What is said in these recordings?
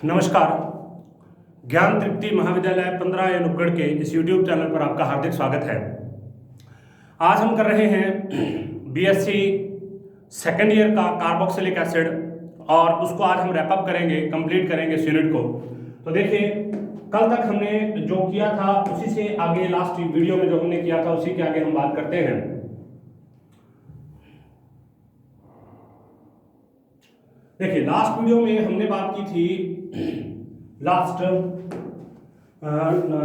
नमस्कार। ज्ञान तृप्ति महाविद्यालय 15 नुक्कड़ के इस YouTube चैनल पर आपका हार्दिक स्वागत है। आज हम कर रहे हैं बीएससी सेकेंड ईयर का कार्बोक्सिलिक एसिड और उसको आज हम रैप अप करेंगे, कंप्लीट करेंगे इस यूनिट को। तो देखिए, कल तक हमने जो किया था उसी से आगे, लास्ट वीडियो में जो हमने किया था उसी के आगे हम बात करते हैं। देखिए, लास्ट वीडियो में हमने बात की थी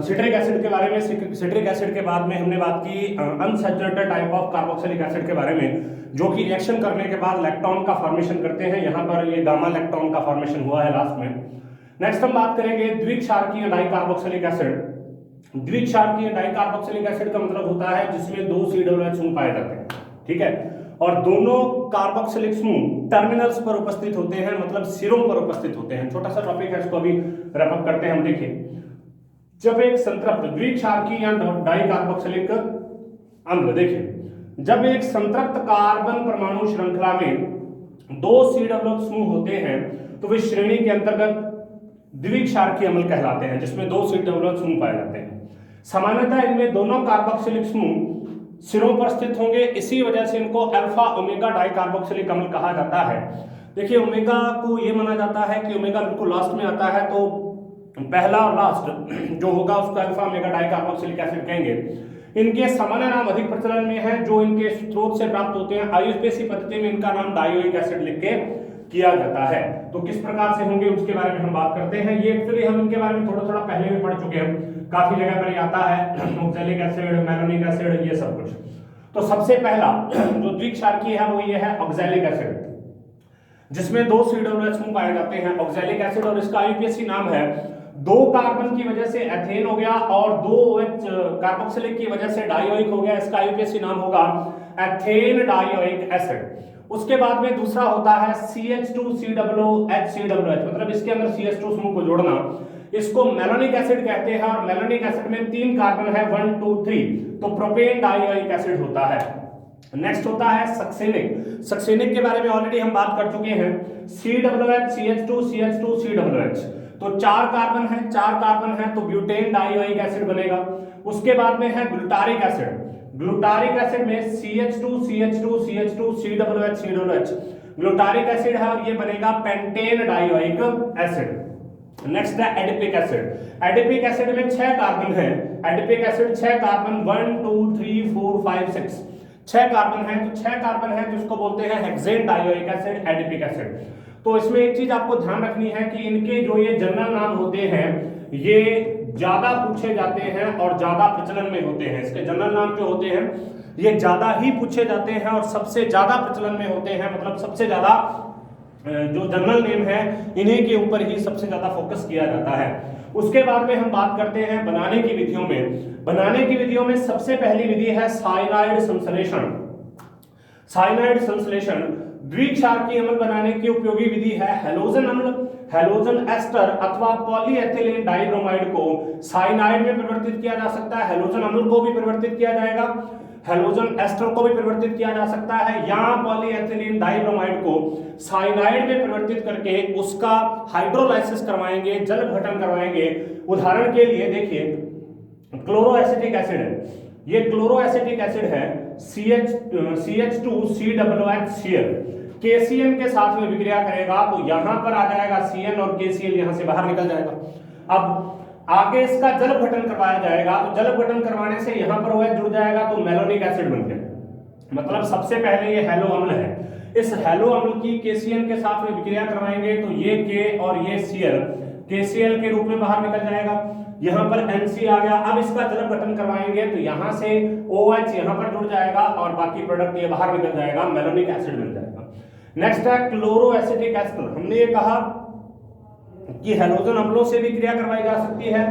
सिट्रिक एसिड के बारे में। सिट्रिक एसिड के बाद में हमने बात की unsaturated type of carboxylic acid के बारे में, जो कि रिएक्शन करने के बाद लैक्टोन का फॉर्मेशन करते हैं। यहाँ पर ये गामा लैक्टोन का फॉर्मेशन हुआ है लास्ट में। नेक्स्ट हम बात करेंगे द्विक्षारकीय डाइकार्बोक्सिलिक एसिड। द्विक्षारकीय डाइकार्बोक्सिलिक एसिड का मतलब होता है जिसमें 2 COOH समूह पाए जाते हैं, ठीक है, और दोनों कार्बोक्सिलिक समूह टर्मिनल्स पर उपस्थित होते हैं, मतलब सिरों पर उपस्थित होते हैं। छोटा सा टॉपिक है, इसको अभी रैप अप करते हैं हम। देखिए, जब एक संतृप्त द्विक्षारकीय या डाइकार्बोक्सिलिक अम्ल, देखिए, जब एक संतृप्त कार्बन परमाणु श्रृंखला में 2 COOH समूह होते हैं तो वे श्रेणी के अंतर्गत द्विक्षारकीय अम्ल कहलाते हैं, जिसमें 2 COOH समूह पाए जाते हैं। सामान्यतः इनमें दोनों कार्बोक्सिलिक समूह सिरों पर स्थित होंगे, इसी वजह से इनको अल्फा ओमेगा डाइकार्बोक्सिलिक अम्ल कहा जाता है। देखिए, ओमेगा को ये माना जाता है कि ओमेगा बिल्कुल लास्ट में आता है, तो पहला और लास्ट जो होगा उसको अल्फा ओमेगा डाइकार्बोक्सिलिक एसिड कहेंगे। इनके सामान्य नाम अधिक प्रचलन में है जो इनके स्रोत से प्राप्त होते हैं। आयुर्वेदिक पद्धति में इनका नाम डायोइक एसिड लिख के किया जाता है। तो किस प्रकार से होंगे उसके बारे में हम बात करते हैं। ये एक्चुअली हम इनके बारे में थोड़ा थोड़ा पहले भी पढ़ चुके हैं, काफी जगह पर ये आता है, ऑक्सैलिक एसिड, मेलोनिक एसिड, ये सब कुछ। तो सबसे पहला जो द्विक्षारकीय है वो ये है ऑक्सैलिक एसिड, जिसमें 2 COOH समूह पाए जाते हैं, ऑक्सैलिक एसिड, और इसका आईयूपीएसी नाम है। 2 कार्बन की वजह से एथेन हो गया और 2 OH कार्बोक्सिलिक की वजह से डायोइक हो गया, इसका आईयूपीएसी नाम होगा एथेन डायोइक एसिड। उसके बाद में दूसरा होता है CH2COOH, मतलब इसके अंदर CH2 समूह को जोड़ना, इसको मेलोनिक एसिड कहते हैं। और मेलोनिक एसिड में 3 कार्बन है, 1 2 3, तो प्रोपेन डायोइक एसिड होता है। नेक्स्ट होता है सक्सेनिक। सक्सेनिक के बारे में ऑलरेडी हम बात कर चुके हैं। COOH CH2 CH2 COOH, तो 4 कार्बन है तो ब्यूटेन डायोइक एसिड बनेगा। उसके बाद में है ग्लूटारिक एसिड। ग्लूटारिक एसिड में CH2 CH2 CH2 COOH, glutaric acid है और ये बनेगा पेंटेन डायोइक एसिड। नेक्स्ट है एडिपिक एसिड। एडिपिक एसिड में 6 कार्बन है। एडिपिक एसिड 6 कार्बन, 1 2 3 4 5 6, 6 कार्बन है, तो 6 कार्बन है जिसको बोलते हैं hexane dioic acid, adipic acid. तो इसमें एक चीज आपको ध्यान रखनी है कि इनके जो ये जनरल नाम होते हैं ये ज्यादा पूछे जाते हैं और ज्यादा प्रचलन में होते हैं। इसके जनरल नाम जो होते हैं ये ज्यादा ही पूछे जाते हैं और सबसे ज्यादा प्रचलन में होते हैं, मतलब सबसे ज्यादा जो जनरल नेम है इन्हीं के ऊपर ही सबसे ज्यादा फोकस किया जाता है। उसके बाद में हम बात करते हैं बनाने की विधियों में। बनाने की विधियों में सबसे पहली विधि है साइनाइड संश्लेषण। साइनाइड संश्लेषण द्विक्षारकीय अम्ल बनाने की उपयोगी विधि है। हैलोजन अम्ल, हैलोजन एस्टर अथवा पॉलीएथिलीन डाइब्रोमाइड को साइनाइड में परिवर्तित किया जा सकता है। हैलोजन अम्ल को भी परिवर्तित किया जाएगा, हैलोजन एस्टर को भी परिवर्तित किया जा सकता है, या पॉलीएथिलीन डाइब्रोमाइड को साइनाइड में परिवर्तित करके उसका हाइड्रोलाइसिस करवाएंगे, जल अपघटन करवाएंगे। उदाहरण के लिए देखिए, क्लोरोएसिटिक एसिड है, ये क्लोरोएसिटिक एसिड है CH2COOHCl, KCl के साथ में विक्रिया करेगा तो यहां पर आ जाएगा Cl और KCl यहां से बाहर निकल जाएगा। अब आगे इसका जल अपघटन करवाया जाएगा, तो जल अपघटन करवाने से यहां पर OH जुड़ जाएगा तो मेलोनिक एसिड बन गया। मतलब सबसे पहले ये हैलो अम्ल है, इस हैलो अम्ल की KCl के साथ में विक्रिया करवाएंगे तो ये K और ये Cl KCl के रूप में बाहर निकल जाएगा। यहाँ पर NC आ गया। अब इसका जल अपघटन करवाएंगे तो यहाँ से OH यहाँ पर जुड़ जाएगा और बाकी प्रोडक्ट ये बाहर निकल जाएगा, मेलोनिक एसिड बन जाएगा। नेक्स्ट है क्लोरोएसिटिक एस्टर। हमने ये कहा कि हैलोजन अम्लों से भी क्रिया करवाई जा सकती है,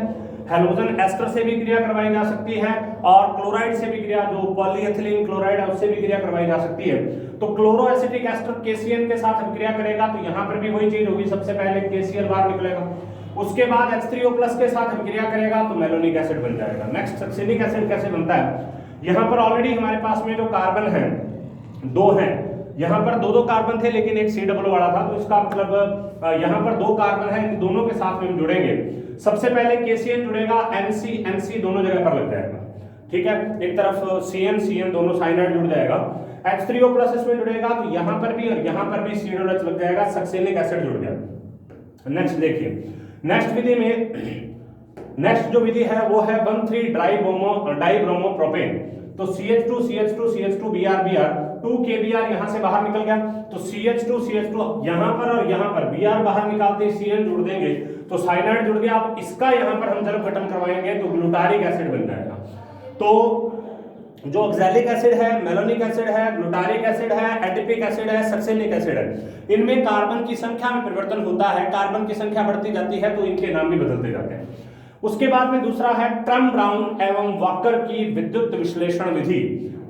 हैलोजन एस्टर से भी क्रिया करवाई जा सकती है, और क्लोराइड से भी क्रिया, जो पॉलीएथिलीन क्लोराइड है उससे भी क्रिया करवाई जा सकती है। तो क्लोरोएसिटिक एस्टर KCl के साथ क्रिया करेगा तो यहाँ पर भी वही चीज होगी, सबसे पहले KCl बाहर निकलेगा, उसके बाद H3O+ के साथ क्रिया करेगा तो मेलोनिक एसिड बन जाएगा। नेक्स्ट सक्सेनिक एसिड कैसे बनता है। यहाँ पर ऑलरेडी हमारे पास में जो कार्बन है 2 हैं, यहाँ पर दो दो कार्बन थे लेकिन एक सी डबल वाला था, तो इसका मतलब यहाँ पर दो कार्बन है, इन दोनों के साथ में हम जुड़ेंगे। सबसे पहले KCN जुड़ेगा, NC दोनों जगह पर लग जाएगा, ठीक है। एक तरफ CN दोनों साइनाइड जुड़ जाएगा। H3O+ इसमें जुड़ेगा तो यहाँ पर भी और यहाँ पर भी COH लग जाएगा, सक्सेनिक एसिड जुड़ गया। नेक्स्ट देखिए, नेक्स्ट विधि में नेक्स्ट जो विधि है वो है 1,3 डाइब्रोमोप्रोपेन। तो CH2 Br 2 KBr यहां से बाहर निकल गया, तो CH2 यहां पर और यहां पर Br बाहर निकालते ही CN जुड़ देंगे तो साइनाइड जुड़ गया। अब इसका यहां पर हम जब गठन करवाएंगे तो ग्लूटारिक एसिड बन जाएगा। तो जो ऑक्सैलिक एसिड है, मेलोनिक एसिड है, ग्लूटारिक एसिड है, एडिपिक एसिड है, सक्सेनिक एसिड है, इनमें कार्बन की संख्या में परिवर्तन होता है। कार्बन की संख्या बढ़ती जाती है तो इनके नाम भी बदलते जाते हैं। उसके बाद में दूसरा है क्रम ब्राउन एवं वॉकर की विद्युत विश्लेषण विधि।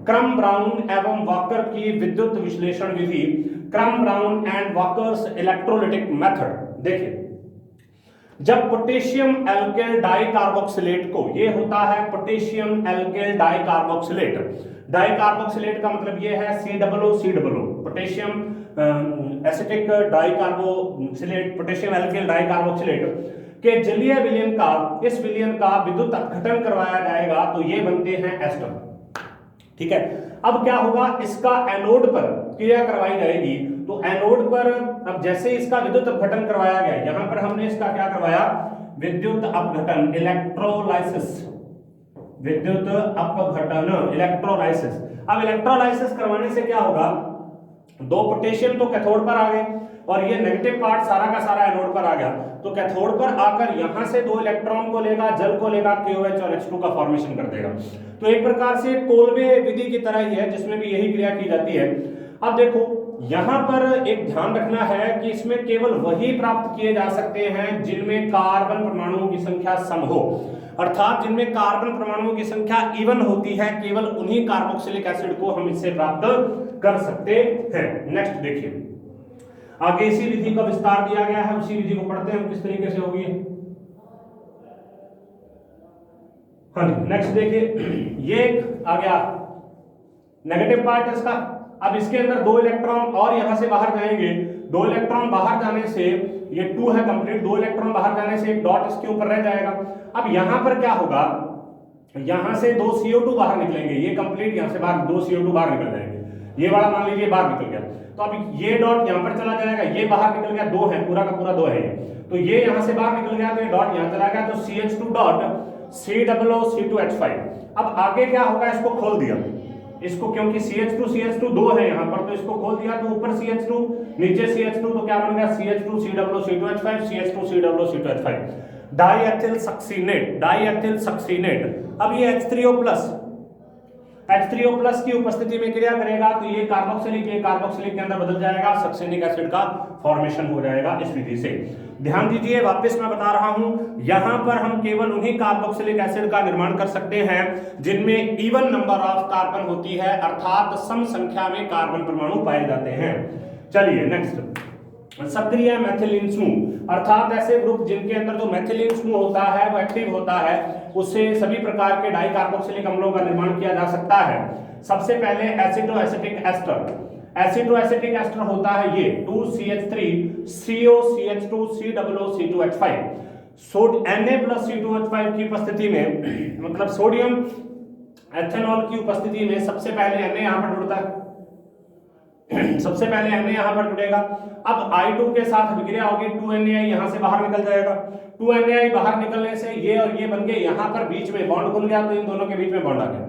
क्रम ब्राउन एवं वॉकर की विद्युत विश्लेषण विधि, क्रम brown and walkers electrolytic method. देखिए, जब पोटेशियम एल्केल डाइकार्बोक्सिलेट को, ये होता है पोटेशियम एल्केल डाइकार्बोक्सिलेट। डाइकार्बोक्सिलेट का मतलब ये है COO, potassium acetic dicarboxylate, potassium alkyl dicarboxylate के जलीय विलयन का, इस विलयन का विद्युत अपघटन करवाया जाएगा तो ये बनते हैं एस्टर, ठीक है। अब क्या होगा, इसका एनोड पर क्रिया करवाई जाएगी, तो एनोड पर अब जैसे इसका विद्युत अपघटन करवाया गया, यहां पर हमने इसका क्या करवाया, विद्युत अपघटन, इलेक्ट्रोलाइसिस, विद्युत अपघटन, इलेक्ट्रोलाइसिस। अब इलेक्ट्रोलाइसिस करवाने से क्या होगा, दो पोटेशियम तो कैथोड पर आ गए और ये नेगेटिव पार्ट सारा का सारा एनोड पर आ गया, तो कैथोड पर आकर यहां से दो इलेक्ट्रॉन को लेगा, जल को लेगा, KOH और H2 का फॉर्मेशन कर देगा। तो एक प्रकार से कोलबे विधि की तरह ही है जिसमें भी यही क्रिया की जाती है। अब देखो, यहां पर एक ध्यान रखना है कि इसमें केवल वही प्राप्त किए जा सकते हैं जिनमें कार्बन परमाणुओं की संख्या सम हो, अर्थात जिनमें कार्बन परमाणुओं की संख्या इवन होती है, केवल उन्हीं कार्बोक्सिलिक एसिड को हम इससे प्राप्त कर सकते हैं। नेक्स्ट देखिए, आगे इसी विधि का विस्तार दिया गया है, उसी विधि को पढ़ते हैं किस तरीके से होगी। हाँ जी, नेक्स्ट देखिए, ये आ गया नेगेटिव पार्ट इसका। अब इसके अंदर दो इलेक्ट्रॉन और यहां से बाहर जाएंगे, दो इलेक्ट्रॉन बाहर जाने से ये 2 है कंप्लीट, दो इलेक्ट्रॉन बाहर जाने से एक डॉट इसके ऊपर रह जाएगा। अब यहां पर क्या होगा, यहां से दो CO2 बाहर निकलेंगे, ये कंप्लीट यहां से बाहर दो CO2 बाहर निकल जाएंगे, ये वाला मान लीजिए बाहर निकल गया, तो अब ये डॉट यहां पर चला जाएगा, ये बाहर निकल गया, दो है, पूरा का पूरा दो है, तो ये यहां से बाहर निकल गया तो ये डॉट यहां चला गया, तो CH2 डॉट COO C2H5। अब आगे क्या होगा, इसको खोल दिया, इसको क्योंकि CH2 दो है यहां पर, तो इसको खोल दिया, तो ऊपर CH2 नीचे CH2, तो क्या बन गया CH2 COO C2H5 CH2 COO C2H5, diethyl succinate. अब ये H3O+ की उपस्थिति में क्रिया करेगा तो ये कार्बोक्सिलिक के अंदर बदल जाएगा, सक्सेनिक एसिड का फॉर्मेशन हो जाएगा इस विधि से। ध्यान दीजिए, वापस मैं बता रहा हूं, यहां पर हम केवल उन्हीं कार्बोक्सिलिक एसिड का निर्माण कर सकते हैं जिनमें इवन नंबर ऑफ कार्बन होती है, अर्थात सम संख्या में कार्बन परमाणु पाए जाते हैं। चलिए नेक्स्ट, सक्रिय मैथिलीन समूह, अर्थात ऐसे ग्रुप जिनके अंदर जो मैथिलीन समूह होता है वो एक्टिव होता है, उससे सभी प्रकार के डाइकार्बोक्सिलिक अम्लों का निर्माण किया जा सकता है। सबसे पहले एसिटोएसिटिक एस्टर। एसिटोएसिटिक एस्टर होता है ये 2CH3 COCH2 COO C2H5। Na+C2H5 की उपस्थिति में, मतलब सोडियम एथेनॉल की उपस्थिति में सबसे पहले Na यहां पर जुड़ता है, सबसे पहले Na यहां पर जुड़ेगा। अब I2 के साथ अभिक्रिया होगी, 2Na यहां से बाहर निकल जाएगा, 2Na बाहर निकलने से ये और ये बन गए, यहां पर बीच में बॉन्ड खुल गया, तो इन दोनों के बीच में बॉन्ड आ गया।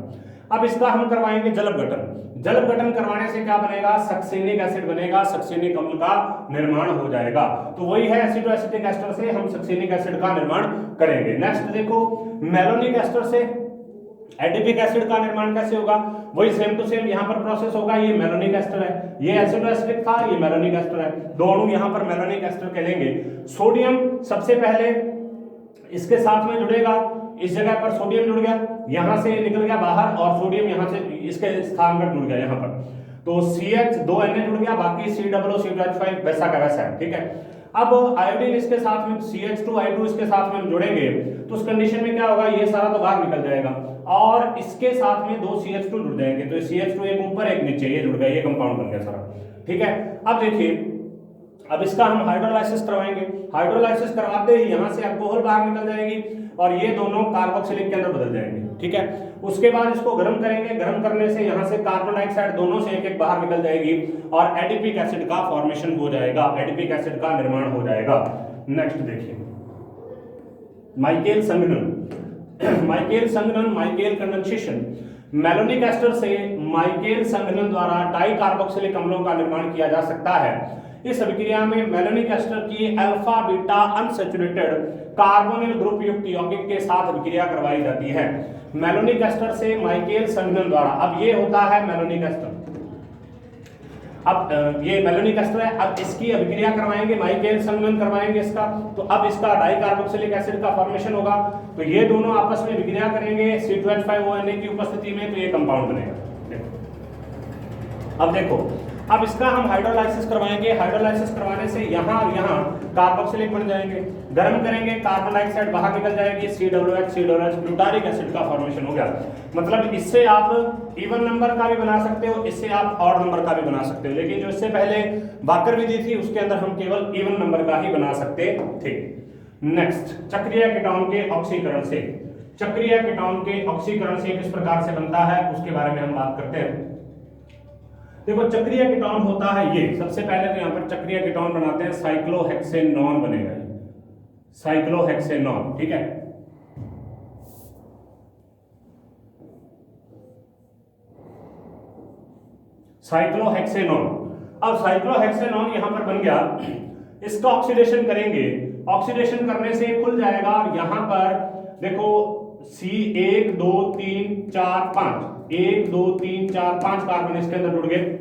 अब इसका हम करवाएंगे जल गठन करवाने से क्या बनेगा, सक्सेनिक एसिड बनेगा, सक्सेनिक अम्ल का निर्माण हो जाएगा। तो वही है, एसिटोएसिटिक एस्टर से हम सक्सेनिक एसिड का निर्माण करेंगे। नेक्स्ट देखो, मेलोनिक एस्टर से एडिपिक एसिड का निर्माण कैसे होगा, वही सेम टू सेम यहां पर प्रोसेस होगा। ये मेलोनिक एस्टर है, ये एसिडोएसिडिक था, ये मेलोनिक एस्टर है, दोनों यहां पर मेलोनिक एस्टर कहलेंगे। सोडियम सबसे पहले इसके साथ में जुड़ेगा, इस जगह पर सोडियम जुड़ गया, यहां से निकल गया बाहर और सोडियम यहां से इसके स्थान पर जुड़ गया यहां पर, तो CH2Na जुड़ गया, बाकी COO C2H5 वैसा का वैसा है, ठीक है। अब आयोडीन इसके साथ में CH2I2 इसके साथ में हम जोड़ेंगे तो उस कंडीशन में क्या होगा, ये सारा तो बाहर निकल जाएगा और इसके साथ में 2 CH2 जुड़ जाएंगे, तो CH2 एक ऊपर एक नीचे, ये जुड़ गया, ये कंपाउंड बन गया सारा। ठीक है, अब देखिए, अब इसका हम हाइड्रोलाइसिस करवाएंगे। हाइड्रोलाइसिस करवाते ही यहाँ से अल्कोहल बाहर निकल जाएगी और ये दोनों कार्बोक्सिलिक के अंदर बदल जाएंगे। ठीक है, उसके बाद इसको गर्म करेंगे, गर्म करने से यहाँ से कार्बन डाइऑक्साइड दोनों से एक एक बाहर निकल जाएगी और एडिपिक एसिड का फॉर्मेशन हो जाएगा, एडिपिक एसिड का निर्माण हो जाएगा। नेक्स्ट देखिए, माइकेल संघनन, माइकेल संघनन, माइकेल कंडेंसेशन। मेलोनिक एस्टर से माइकेल संघनन द्वारा डाई कार्बोक्सिलिक अम्लों का निर्माण किया जा सकता है। इस अभिक्रिया में मेलोनिक एस्टर की alpha beta unsaturated carbonyl group युक्त यौगिक के साथ अभिक्रिया करवाई जाती है। मेलोनिक एस्टर से माइकेल संघनन द्वारा, अब ये होता है मेलोनिक एस्टर, अब ये मेलोनिक एस्टर है, अब इसकी अभिक्रिया करवाएंगे, माइकेल संघनन करवाएंगे इसका, तो अब इसका डाई कार्बोक्सिलिक एसिड का फॉर्मेशन होगा, तो ये दोनों आपस में अभिक्रिया करेंगे C2H5ONA की उपस्थिति में, तो ये कंपाउंड बनेगा। अब देखो, अब इसका हम हाइड्रोलाइसिस करवाएंगे, हाइड्रोलाइसिस करवाने से यहाँ और यहाँ कार्बोक्सिलिक बन जाएंगे, गर्म करेंगे, कार्बन डाइऑक्साइड बाहर निकल जाएगी, COOH ग्लूटारिक एसिड का फॉर्मेशन हो गया। मतलब इससे आप इवन नंबर का भी बना सकते हो, इससे आप ऑड नंबर का भी बना सकते हो, लेकिन जो इससे पहले बाकर विधि थी उसके अंदर हम केवल इवन नंबर का ही बना सकते थे। नेक्स्ट, चक्रीय कीटोन के ऑक्सीकरण से, चक्रीय कीटोन के ऑक्सीकरण से किस प्रकार से बनता है उसके बारे में हम बात करते हैं। देखो, चक्रीय कीटोन होता है ये, सबसे पहले तो यहाँ पर चक्रीय कीटोन बनाते हैं, साइक्लोहेक्सेनॉन बनेगा, साइक्लोहेक्सेनॉन। ठीक है, साइक्लोहेक्सेनॉन। अब साइक्लोहेक्सेनॉन यहां पर बन गया, इसका ऑक्सीडेशन करेंगे, ऑक्सीडेशन करने से खुल जाएगा और यहां पर देखो C1 2 3 4 5, 1 2 3 4 5 कार्बन इसके अंदर जुड़ गए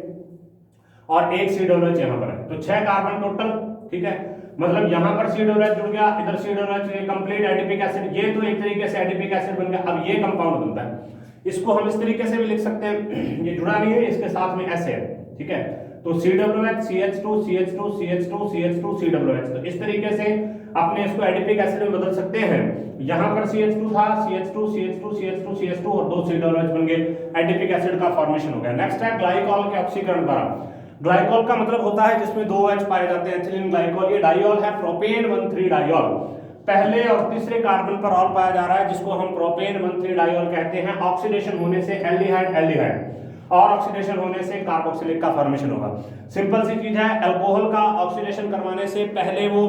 और एक C-OH यहां पर है, तो 6 कार्बन टोटल। ठीक है, मतलब यहां पर C-OH जुड़ गया, इधर C-OH, कंप्लीट एडिपिक एसिड, ये तो एक तरीके से एडिपिक एसिड बन गया। अब ये कंपाउंड बनता है, इसको हम इस तरीके से भी लिख सकते हैं, ये जुड़ा नहीं है, इसके साथ में ऐसे है। ठीक है, तो COOH CH2 CH2 CH2 CH2 COOH, तो इस तरीके से अपने इसको एडिपिक एसिड में बदल सकते हैं। यहां पर CH2 था, CH2 CH2 CH2 CH2 और 2 COOH बन गए, एडिपिक एसिड का फॉर्मेशन हो गया। नेक्स्ट है ग्लाइकॉल के ऑक्सीकरण द्वारा। ग्लाइकॉल का मतलब होता है जिसमें 2 H पाए जाते हैं, एथिलीन ग्लाइकॉल। ये डाइऑल है, प्रोपेन 1,3 डाइऑल, पहले और तीसरे कार्बन पर ऑल पाया जा रहा है, जिसको हम प्रोपेन 1,3 डाइऑल कहते हैं। ऑक्सीडेशन होने से एल्डिहाइड एल्डिहाइड और ऑक्सीडेशन होने से कार्बोक्सिलिक का फॉर्मेशन होगा। सिंपल सी चीज है, अल्कोहल का ऑक्सीडेशन करवाने से पहले वो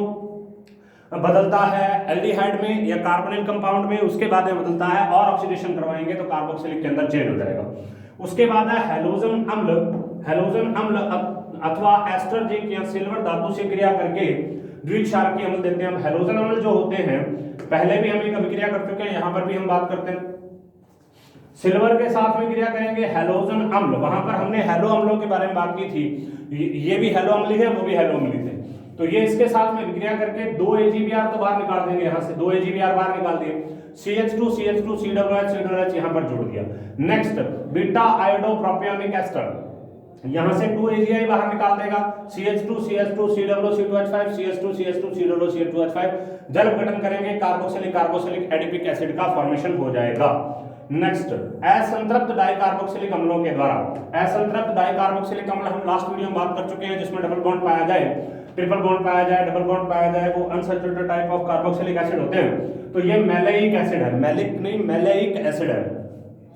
बदलता है एल्डिहाइड में या कार्बोनिल कंपाउंड में, उसके बाद में बदलता है, और ऑक्सीडेशन करवाएंगे तो कार्बोक्सिलिक के अंदर चेंज हो जाएगा। उसके बाद है हैलोजन अम्ल, हैलोजन अम्ल अथवा एस्टरजिक या सिल्वर धातु से क्रिया करके द्विक्षारकीय अम्ल देते हैं। अब हैलोजन अम्ल जो होते हैं, पहले भी हम एक अभिक्रिया कर चुके हैं, यहाँ पर भी हम बात करते हैं, सिल्वर के साथ में क्रिया करेंगे हैलोजन अम्ल। वहां पर हमने हैलो अम्लों के बारे में बात की थी, ये भी हैलो अम्ल है, वो भी हैलो अम्ल थे, तो ये इसके साथ में विक्रिया करके 2 AgBr तो बाहर निकाल देंगे, यहाँ से 2 AgBr बाहर निकाल दिए, CH2 CH2 COOH COOH यहाँ पर जोड़ दिया। नेक्स्ट, बीटा आयोडोप्रोपियोनिक एस्टर, यहाँ से 2 AgI बाहर निकाल देगा, CH2 CH2 COO C2H5 CH2 CH2 COO C2H5, जल गठन करेंगे, कार्बोक्सिलिक कार्बोक्सिलिक एडिपिक एसिड का फॉर्मेशन हो जाएगा। नेक्स्ट, असंतृप्त डाइकार्बोक्सिलिक अम्लों के द्वारा, असंतृप्त डाइकार्बोक्सिलिक अम्ल हम लास्ट वीडियो में बात कर चुके हैं, जिसमें डबल बॉन्ड पाया जाए, ट्रिपल बॉन्ड पाया जाए, डबल बॉन्ड पाया जाए, वो unsaturated type of carboxylic acid होते हैं। तो ये मैलेइक एसिड है, मैलिक नहीं मैलेइक एसिड है।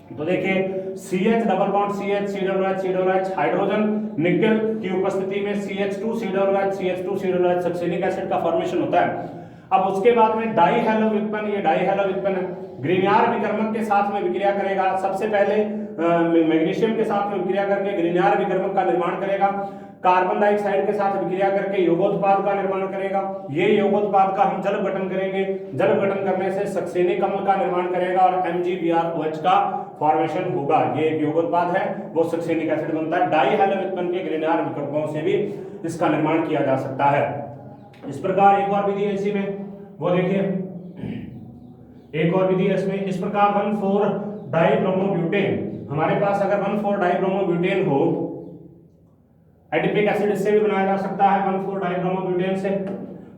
तो देखिए CH double bond CH COOH hydrogen nickel की उपस्थिति में CH2 COOH CH2 COOH succinic acid का फॉर्मेशन होता है। अब उसके बाद में डाई हैलो व्युत्पन्न, ये डाई हैलो व्युत्पन्न ग्रीनियर विकर्मक के साथ में विक्रिया करेगा। सबसे पहले मैग्नीशियम के साथ में विक्रिया करके ग्रीनियर विकर्मक का निर्माण करेगा, कार्बन डाइऑक्साइड के साथ विक्रिया करके यौगोत्पाद का निर्माण करेगा। ये यौगोत्पाद का हम जल गठन करेंगे, जल गठन करने से सक्सेनिक अम्ल का निर्माण करेगा और MgBrOH का फॉर्मेशन होगा। ये एक यौगोत्पाद है, वो सक्सेनिक एसिड बनता है। डाई हैलो व्युत्पन्न के ग्रीनियर विकर्मकों से भी इसका निर्माण किया जा सकता है। इस प्रकार एक और विधि है इसी में, वो देखिए एक और विधि है इसमें, इस प्रकार 1,4 डाइब्रोमोब्यूटेन, हमारे पास अगर 1,4 डाइब्रोमोब्यूटेन हो, एडिपिक एसिड इससे भी बनाया जा सकता है 1,4 डाइब्रोमोब्यूटेन से।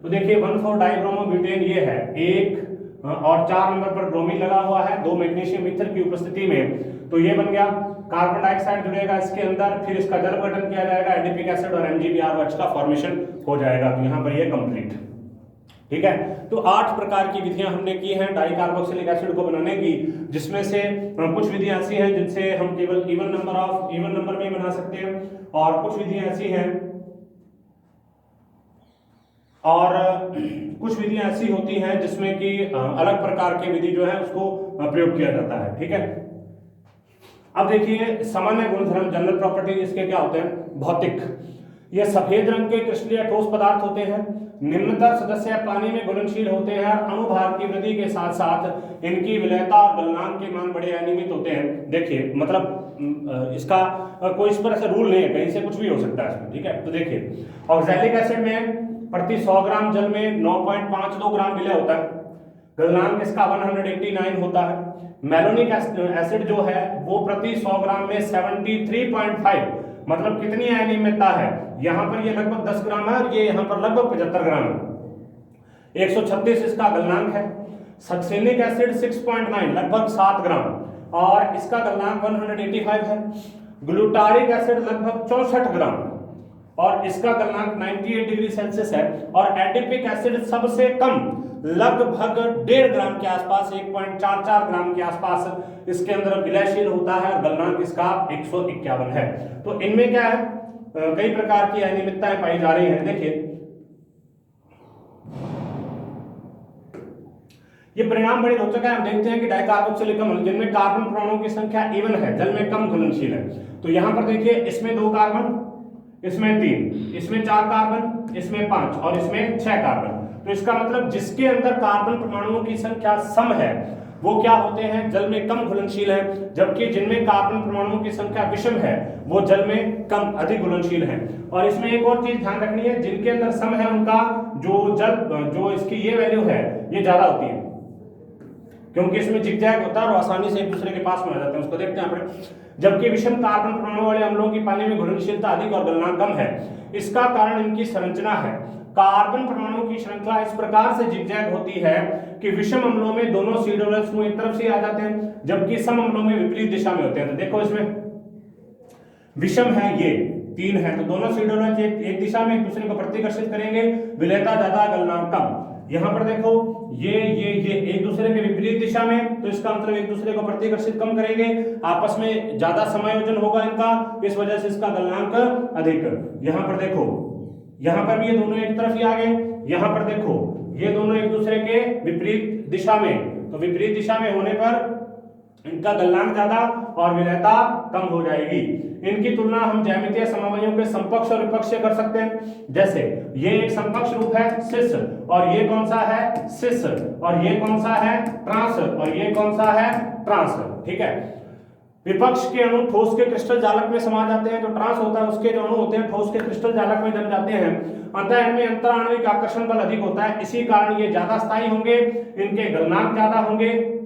तो देखिए 1,4 डाइब्रोमोब्यूटेन ये है, 1 और 4 नंबर पर ब्रोमीन लगा हुआ है 2 मैग्नीशियम ईथर की उपस्थिति में, तो ये बन गया। कार्बन डाइऑक्साइड जुड़ेगा इसके अंदर, फिर इसका जल गठन किया जाएगा, एडिपिक एसिड और MgBrOH का फॉर्मेशन हो जाएगा। तो यहाँ पर ये कंप्लीट, ठीक है। तो 8 प्रकार की विधियां हमने की हैं डाई कार्बोक्सिलिक एसिड को बनाने की, जिसमें से कुछ विधियां ऐसी हैं जिनसे हम केवल इवन नंबर में बना सकते हैं, और कुछ विधियां ऐसी हैं और कुछ विधियां ऐसी होती हैं जिसमें कि अलग प्रकार के विधि जो है उसको प्रयोग किया जाता है, ठीक है। अब देखिए सामान्य गुणधर्म, जनरल प्रॉपर्टी इसके क्या होते हैं? भौतिक, ये सफेद रंग के क्रिस्टलीय ठोस पदार्थ होते हैं, निम्नतर सदस्य पानी में घुलनशील होते हैं और अणुभार की वृद्धि के साथ साथ इनकी विलयता और गलनांक के मान बड़े अनियमित होते हैं। देखिए मतलब इसका कोई इस तरह से रूल नहीं है, कहीं से कुछ भी हो सकता है इसमें, ठीक है। तो देखिए ऑक्सैलिक एसिड में प्रति 100 ग्राम जल में 9.52 ग्राम विलय होता है, गलनांक इसका 189 होता है। मेलोनिक एसिड जो है वो प्रति 100 ग्राम में 73.5, मतलब कितनी अनियमितता है, यहाँ पर ये लगभग 10 ग्राम है और ये यहाँ पर लगभग 75 ग्राम है। 136 इसका गलनांक है। सक्सेनिक एसिड 6.9 लगभग 7 ग्राम और इसका गलनांक 185 है। ग्लूटारिक एसिड लगभग 64 ग्राम और इसका गलनांक 98 डिग्री सेल्सियस है। और एडिपिक एसिड सबसे कम लगभग 1.5 ग्राम के आसपास, 1.44 ग्राम के आसपास इसके अंदर विलयशील होता है और गलनांक इसका 151 है। तो इनमें क्या है, कई प्रकार की अनियमितताएं पाई जा रही हैं। देखिए ये परिणाम बड़े रोचक है। हम देखते हैं कि डाइकार्बोक्सिलिक अम्ल जिनमें कार्बन परमाणुओं की संख्या इवन है, जल में कम घुलनशील है। तो यहां पर देखिए इसमें 2 कार्बन, इसमें 3, इसमें 4 कार्बन, इसमें 5 और इसमें 6 कार्बन। तो इसका मतलब जिसके अंदर कार्बन परमाणुओं की संख्या सम है वो क्या होते हैं, जल में कम घुलनशील है, जबकि जिनमें कार्बन परमाणुओं की संख्या विषम है वो जल में कम अधिक घुलनशील है। और इसमें एक और चीज ध्यान रखनी है, जिनके अंदर सम है उनका जो इसकी ये वैल्यू है ये ज्यादा होती है, क्योंकि इसमें जिगजैग होता है और आसानी से एक दूसरे के पास में आ जाते हैं, उसको देखते हैं આપણે। जबकि विषम कार्बन परमाणु वाले अम्लों की पानी में घुलनशीलता अधिक और गलनांक कम है। इसका कारण इनकी संरचना है। कार्बन परमाणु की श्रृंखला इस प्रकार से जिगजैग होती है कि विषम अम्लों में दोनों C समूह एक तरफ से आ जाते हैं, जबकि सम अम्लों में विपरीत दिशा में होते हैं। तो देखो इसमें विषम है, ये 3 है, तो दोनों C एक दिशा में एक दूसरे को प्रतिकर्षित करेंगे, विलयता ज्यादा गलनांक कम। यहाँ पर देखो ये एक दूसरे के विपरीत दिशा में, तो इसका मतलब एक दूसरे को प्रतिकर्षित कम करेंगे, आपस में ज्यादा समायोजन होगा इनका, इस वजह से इसका गलनांक अधिक। यहाँ पर देखो, यहाँ पर भी ये दोनों एक तरफ ही आ गए, यहाँ पर देखो ये दोनों एक दूसरे के विपरीत दिशा में, तो विपरीत दिशा में होने पर इनका गलनांक ज्यादा और विलयता कम हो जाएगी। इनकी तुलना हम ज्यामितीय समन्वयों के समकक्ष और विपक्ष से कर सकते हैं। जैसे ये एक समकक्ष रूप है सिस, और ये कौन सा है सिस, और ये कौन सा है ट्रांस, और ये कौन सा है ट्रांस, ठीक है। विपक्ष के अणु ठोस के क्रिस्टल जालक में समा जाते हैं, जो ट्रांस होता है उसके जो अणु होते हैं ठोस के क्रिस्टल जालक में जम जाते हैं, अतः इनमें अंतराण्विक आकर्षण बल अधिक होता है, इसी कारण ये ज्यादा स्थायी होंगे, इनके गलनांक ज्यादा होंगे।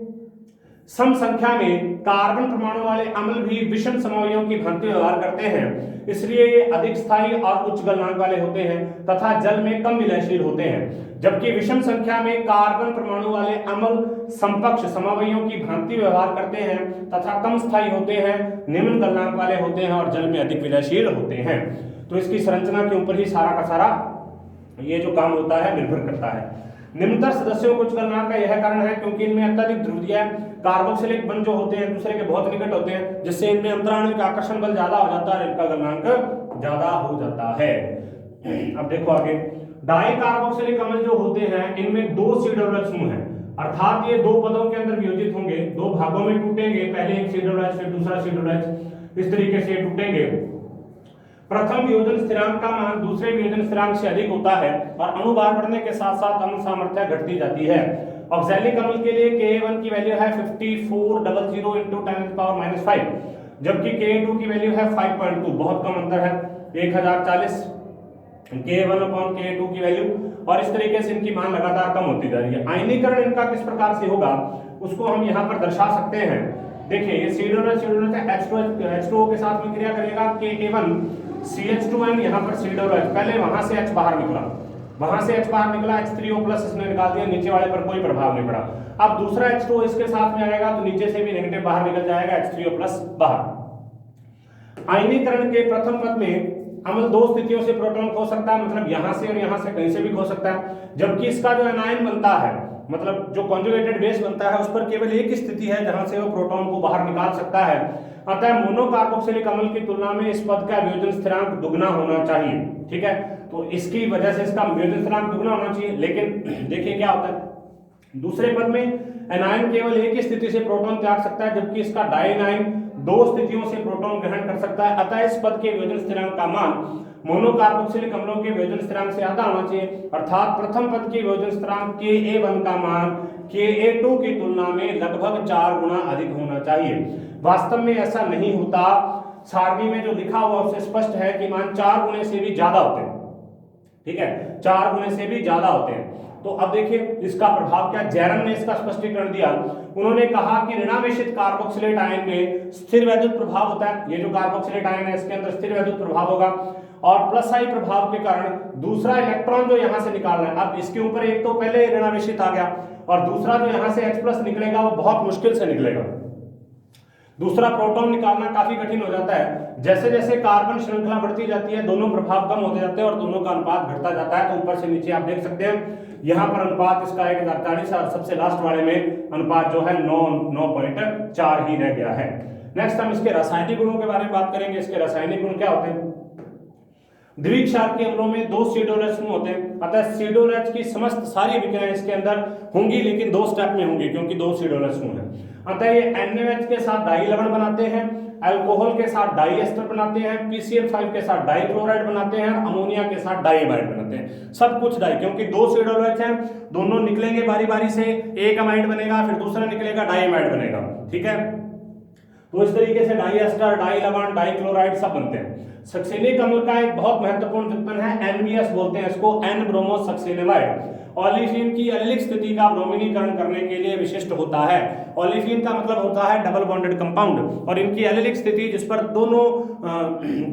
सम संख्या में कार्बन परमाणु वाले अम्ल भी विषम समूहों की भांति व्यवहार करते हैं, इसलिए ये अधिक स्थायी और उच्च गलनांक वाले होते हैं तथा जल में कम विलयशील होते हैं। जबकि विषम संख्या में कार्बन परमाणु वाले अम्ल समकक्ष समूहों की भांति व्यवहार करते हैं तथा कम स्थायी होते हैं, निम्न गलनांक वाले होते हैं और जल में अधिक विलयशील होते हैं। तो इसकी संरचना के ऊपर ही सारा का सारा ये जो काम होता है निर्भर करता है। निम्नतर सदस्यों को उच्च गलनांक का यह कारण है क्योंकि इनमें अत्यधिक ध्रुवीय कार्बोक्सिलिक बंध जो होते हैं एक दूसरे के बहुत निकट होते हैं, जिससे इनमें अंतराण्विक आकर्षण बल ज्यादा हो जाता है, इनका गलनांक ज्यादा हो जाता है। अब देखो आगे, डाई कार्बोक्सिलिक अम्ल जो होते हैं इनमें 2 C समूह हैं, अर्थात ये 2 पदों के अंदर वियोजित होंगे, 2 भागों में टूटेंगे, पहले एक C फिर दूसरा C, इस तरीके से टूटेंगे। प्रथम वियोजन स्थिरांक का मान दूसरे वियोजन स्थिरांक से अधिक होता है और अणुभार बढ़ने के साथ साथ अम्ल सामर्थ्य घटती जाती है। ऑक्सैलिक अम्ल के लिए Ka1 की वैल्यू है 5400 × 10⁻⁵, जबकि Ka2 की वैल्यू है 5.2, बहुत कम अंतर है, 1040 Ka1/Ka2 की वैल्यू, और इस तरीके से इनकी मान लगातार कम होती जा रही है। आयनीकरण इनका किस प्रकार से होगा उसको हम यहाँ पर दर्शा सकते हैं। देखिए ये H2O के साथ में क्रिया करेगा, Ka1 CH2n, यहाँ पर COH, पहले वहां से H बाहर निकला, वहां से H बाहर निकला, H3O+ इसने निकाल दिया, नीचे वाले पर कोई प्रभाव नहीं पड़ा। अब दूसरा H2O इसके साथ में आएगा तो नीचे से भी नेगेटिव बाहर निकल जाएगा, H3O+ बाहर। आयनीकरण के प्रथम पद में अम्ल दो स्थितियों से प्रोटॉन खो सकता है, मतलब यहां से और यहां से कहीं से भी खो सकता है, जबकि इसका जो एनायन बनता है, मतलब जो कॉन्जुगेटेड बेस बनता है, उस पर केवल एक ही स्थिति है जहां से वो प्रोटॉन को बाहर निकाल सकता है। अतः मोनोकार्बोक्सिलिक अम्ल की तुलना में इस पद का वियोजन स्थिरांक दुगना होना चाहिए। ठीक है, तो इसकी वजह से इसका वियोजन स्थिरांक दुगना होना चाहिए। लेकिन देखिए क्या होता है, दूसरे पद में एनायन केवल एक ही स्थिति से प्रोटॉन त्याग सकता है, जबकि इसका डायनाइन दो स्थितियों से प्रोटॉन ग्रहण कर सकता है। अतः इस पद के वियोजन स्थिरांक का मान मोनोकार्बोक्सिलिक अम्लों के वियोजन स्थिरांक से आधा होना चाहिए, अर्थात प्रथम पद के वियोजन स्थिरांक Ka1 का मान Ka2 की तुलना में लगभग 4 गुना अधिक होना चाहिए। वास्तव में ऐसा नहीं होता, सारणी में जो लिखा हुआ उससे स्पष्ट है कि मान 4 गुने से भी ज्यादा होते हैं। ठीक है, 4 गुने से भी ज्यादा होते हैं। तो अब देखिए इसका प्रभाव क्या, जैरन ने इसका स्पष्टीकरण दिया। उन्होंने कहा कि ऋणावेशित कार्बोक्सिलेट आयन में स्थिर वैद्युत प्रभाव होता है, ये जो कार्बोक्सिलेट आयन है इसके अंदर स्थिर वैद्युत प्रभाव होगा, और प्लस आई प्रभाव के कारण दूसरा इलेक्ट्रॉन जो यहां से निकाल रहा है, अब इसके ऊपर एक तो पहले ऋणावेशित आ गया और दूसरा जो यहां से H+ निकलेगा वो बहुत मुश्किल से निकलेगा। दूसरा प्रोटॉन निकालना काफी कठिन हो जाता है। जैसे जैसे कार्बन श्रृंखला बढ़ती जाती है, दोनों प्रभाव कम होते जाते हैं और दोनों का अनुपात घटता जाता है। तो ऊपर से नीचे आप देख सकते हैं, यहाँ पर अनुपात इसका 1040 और सबसे लास्ट वाले में अनुपात जो है 9.4 ही रह गया है। नेक्स्ट हम इसके रासायनिक गुणों के बारे में बात करेंगे। इसके रासायनिक गुण क्या होते हैं? द्वितीय क्षार के अम्लों में 2 सीडोलेट समूह होते हैं, अतः सीडोलेट की समस्त सारी अभिक्रियाएं इसके अंदर होंगी, लेकिन 2 स्टेप में होंगी क्योंकि 2 सीडोलेट समूह है। अतः ये NaOH के साथ डाई लवण बनाते हैं, अल्कोहल के साथ डाई एस्टर बनाते हैं, PCl5 के साथ डाई क्लोराइड बनाते हैं, अमोनिया के साथ डाई अमाइड बनाते हैं। सब कुछ डाई, क्योंकि 2 सीडोलेट हैं, दोनों निकलेंगे बारी बारी से, एक अमाइड बनेगा फिर दूसरा निकलेगा, डाई अमाइड बनेगा। ठीक है, तो इस तरीके से डाई एस्टर, डाई लवण, डाई क्लोराइड सब बनते हैं। सक्सेनिक अम्ल का एक बहुत महत्वपूर्ण व्युत्पन्न है NBS बोलते हैं इसको, N ब्रोमो सक्सेनामाइड। ओलेफिन की एलिलिक स्थिति का ब्रोमीनीकरण करने के लिए विशिष्ट होता है। ओलेफिन का मतलब होता है डबल बॉन्डेड कंपाउंड, और इनकी एलिलिक स्थिति जिस पर दोनों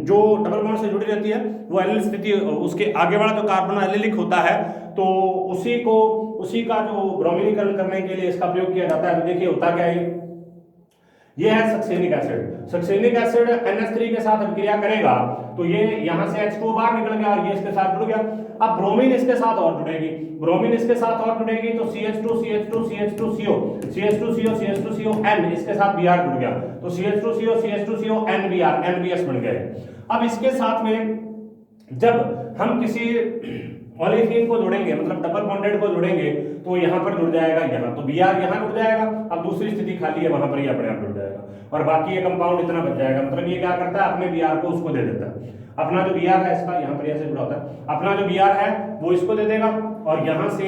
जो डबल बॉन्ड से जुड़ी रहती है वो एलिलिक स्थिति, उसके आगे वाला जो कार्बन एलिलिक होता है तो उसी का जो ब्रोमीनीकरण करने के लिए इसका प्रयोग किया जाता है। तो देखिए होता क्या है, ये है succinic acid. Succinic acid NH3 के साथ अभिक्रिया करेगा तो ये यहां से H2O बाहर निकल गया और ये इसके साथ जुड़ गया। अब ब्रोमीन इसके साथ और जुड़ेगी, ब्रोमीन इसके साथ और जुड़ेगी तो CH2 CH2 CH2CO CH2CO CH2CO N इसके साथ Br जुड़ गया तो CH2CO CH2CO NBr NBS बन गए। अब इसके साथ में जब हम किसी ओलेफिन को जोड़ेंगे, मतलब डबल बॉन्डेड को जोड़ेंगे, तो यहाँ पर जुड़ जाएगा यहाँ, तो Br यहाँ जुड़ जाएगा। अब दूसरी स्थिति खाली है वहां पर ही अपने आप जुड़ जाएगा और बाकी ये कंपाउंड इतना बच जाएगा। मतलब ये क्या करता है, अपने Br को उसको दे देता है। अपना जो Br है इसका यहाँ पर ऐसे जुड़ा होता है, अपना जो Br है वो इसको दे देगा और यहाँ से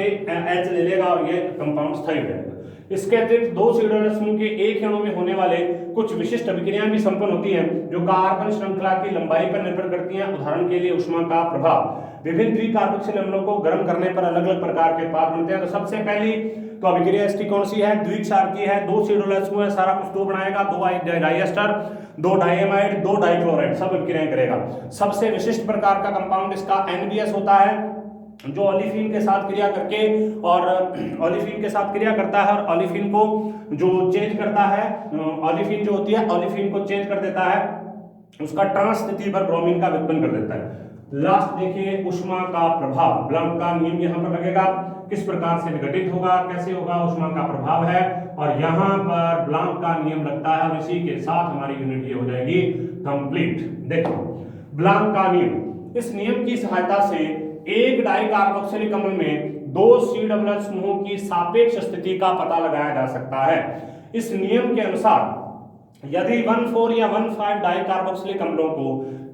H ले लेगा और ये कंपाउंड स्थायी हो जाएगा। इसके अतिरिक्त 2 सीडोलेट समूह के एक अणु में होने वाले कुछ विशिष्ट अभिक्रियाएं भी संपन्न होती हैं जो कार्बन श्रृंखला की लंबाई पर निर्भर करती हैं। उदाहरण के लिए ऊष्मा का प्रभाव। विभिन्न द्विकार्बोक्सिल अम्लों को गर्म करने पर अलग अलग प्रकार के उत्पाद बनते हैं। तो सबसे पहली तो अभिक्रिया इसकी कौन सी है, द्विक्षार की है। 2 सीडोलेट समूह है, सारा कुछ 2 बनाएगा, 2 डाइएस्टर, 2 डाइएमाइड, 2 डाइक्लोराइड, सब अभिक्रियाएं करेगा। सबसे विशिष्ट प्रकार का कंपाउंड इसका NBS होता है जो ओलेफिन के साथ क्रिया करके और ओलेफिन के साथ क्रिया करता है और ओलेफिन को जो चेंज करता है, ओलेफिन जो होती है ओलेफिन को चेंज कर देता है, उसका ट्रांस स्थिति पर ब्रोमीन का व्युत्पन्न कर देता है। लास्ट देखिए ऊष्मा का प्रभाव, ब्लैंक का नियम यहाँ पर लगेगा, किस प्रकार से विघटित होगा, कैसे होगा, ऊष्मा का प्रभाव है और यहाँ पर ब्लैंक का नियम लगता है और इसी के साथ हमारी यूनिट ये हो जाएगी कंप्लीट। देखो ब्लैंक का नियम, इस नियम की सहायता से एक डाइकार्बोक्सिलिक अम्ल में 2 C समूहों की सापेक्ष स्थिति का पता लगाया जा सकता है। इस नियम के अनुसार यदि 1,4 या 1,5 डाइकार्बोक्सिलिक अम्लों को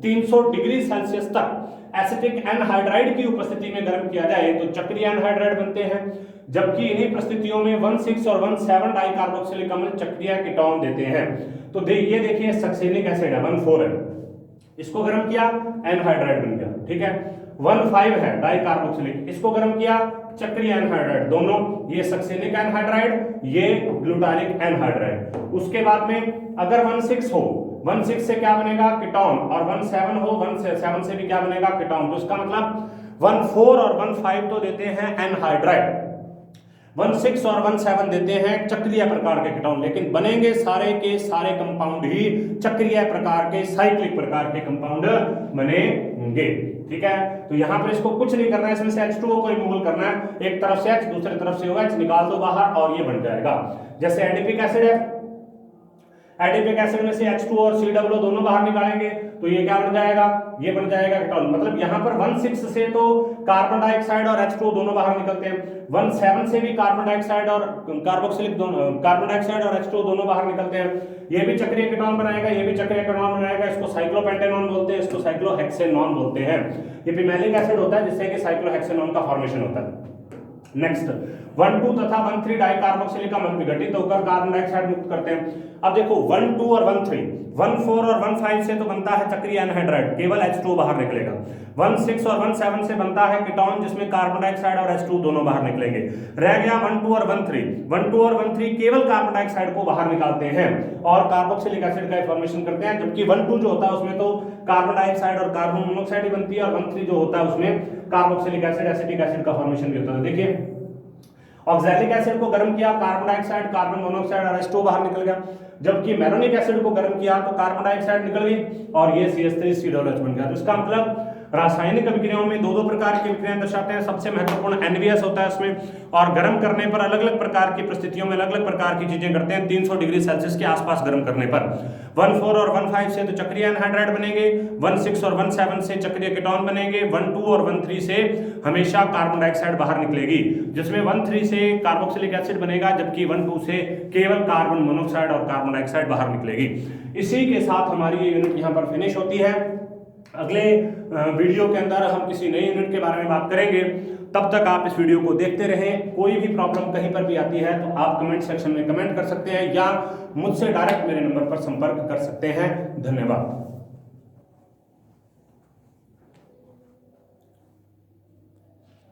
300 डिग्री सेल्सियस तक एसिटिक एनहाइड्राइड की उपस्थिति में गर्म किया जाए तो चक्रीय एनहाइड्राइड बनते हैं, जबकि इन्हीं परिस्थितियों में 1,6 और 1,7 डाइकार्बोक्सिलिक अम्ल चक्रीय कीटोन देते हैं। तो ये देखिए सक्सेनिक एसिड है 1,4 है, इसको गर्म किया एनहाइड्राइड बन गया। ठीक है, 1,5 है डाइकार्बोक्सिलिक, इसको गर्म किया चक्रीय एनहाइड्राइड, दोनों ये सक्सेनिक एनहाइड्राइड, ये ग्लूटानिक एनहाइड्राइड। उसके बाद में अगर 1,6 हो, 1,6 से क्या बनेगा कीटोन और 1,7 हो, 1,7 से भी क्या बनेगा कीटोन। तो इसका मतलब 1,4 और 1,5 तो देते हैं एनहाइड्राइड, 1,6 और 1,7 देते हैं चक्रीय प्रकार के कीटाणु, लेकिन बनेंगे सारे के सारे कंपाउंड ही चक्रीय प्रकार के, साइक्लिक प्रकार के कंपाउंड बनेंगे। ठीक है, तो यहां पर इसको कुछ नहीं करना है, इसमें से H2O को रिमूवल करना है, एक तरफ से H दूसरी तरफ से OH निकाल दो बाहर और ये बन जाएगा। जैसे एडिपिक एसिड है, एडिपिक एसिड में से H2O और COO दोनों बाहर निकालेंगे तो ये क्या बन जाएगा, ये बन जाएगा कीटोन। मतलब यहाँ पर 1,6 से तो कार्बन डाइऑक्साइड और H2O दोनों बाहर निकलते हैं, 1,7 से भी कार्बन डाइऑक्साइड और कार्बोक्सिलिक दोनों, कार्बन डाइऑक्साइड और H2O दोनों बाहर निकलते हैं। ये भी चक्रीय कीटोन बनाएगा, ये भी चक्रीय कीटोन बनाएगा, इसको साइक्लोपेंटेनॉन बोलते हैं, इसको साइक्लोहेक्सेनॉन बोलते हैं। ये पिमेलिक एसिड होता है जिससे कि साइक्लोहेक्सेनॉन का फॉर्मेशन होता है। नेक्स्ट 1,2 तथा 1,3 डाइकार्बोक्सिलिक अम्ल विघटित होकर कार्बन डाइऑक्साइड मुक्त करते हैं। अब देखो 1,2 और 1,3, 1,4 और 1,5 से तो बनता है चक्रीय एनहाइड्राइड, केवल H2O बाहर निकलेगा। 1,6 और 1,7 से बनता है कीटोन जिसमें कार्बन डाइऑक्साइड और H2O दोनों बाहर निकलेंगे। रह गया 1,2 और 1,3, 1,2 और 1,3 केवल कार्बन डाइऑक्साइड को बाहर निकालते हैं और कार्बोक्सिलिक एसिड का फॉर्मेशन करते हैं, जबकि 1,2 जो होता है उसमें तो कार्बन डाइऑक्साइड और कार्बन मोनोऑक्साइड ही बनती है, और 1,3 जो होता है उसमें कार्बोक्सिलिक एसिड, एसिटिक एसिड का फॉर्मेशन भी होता है। देखिए ऑक्सैलिक एसिड को गर्म किया, कार्बन डाइऑक्साइड, कार्बन मोनोऑक्साइड और H2O बाहर निकल गया, जबकि मैलोनिक एसिड को गर्म किया तो कार्बन डाइऑक्साइड निकल गई और ये CH3COOH बन गया। तो इसका मतलब रासायनिक अभिक्रियाओं में दो प्रकार की अभिक्रियाएं दर्शाते हैं। सबसे महत्वपूर्ण NVS होता है इसमें, और गर्म करने पर अलग अलग प्रकार की परिस्थितियों में अलग अलग प्रकार की चीजें करते हैं। 300 डिग्री सेल्सियस के आसपास गर्म करने पर 1,4 और 1,5 से तो चक्रीय एनहाइड्राइड बनेंगे, 1,6 और 1,7 से चक्रीय कीटोन बनेंगे, 1,2 और 1,3 से हमेशा कार्बन डाइऑक्साइड बाहर निकलेगी, जिसमें 1,3 से कार्बोक्सिलिक एसिड बनेगा, जबकि 1,2 से केवल कार्बन मोनोऑक्साइड और कार्बन डाइऑक्साइड बाहर निकलेगी। इसी के साथ हमारी ये यूनिट यहाँ पर फिनिश होती है। अगले वीडियो के अंदर हम किसी नई यूनिट के बारे में बात करेंगे। तब तक आप इस वीडियो को देखते रहें। कोई भी प्रॉब्लम कहीं पर भी आती है तो आप कमेंट सेक्शन में कमेंट कर सकते हैं या मुझसे डायरेक्ट मेरे नंबर पर संपर्क कर सकते हैं। धन्यवाद।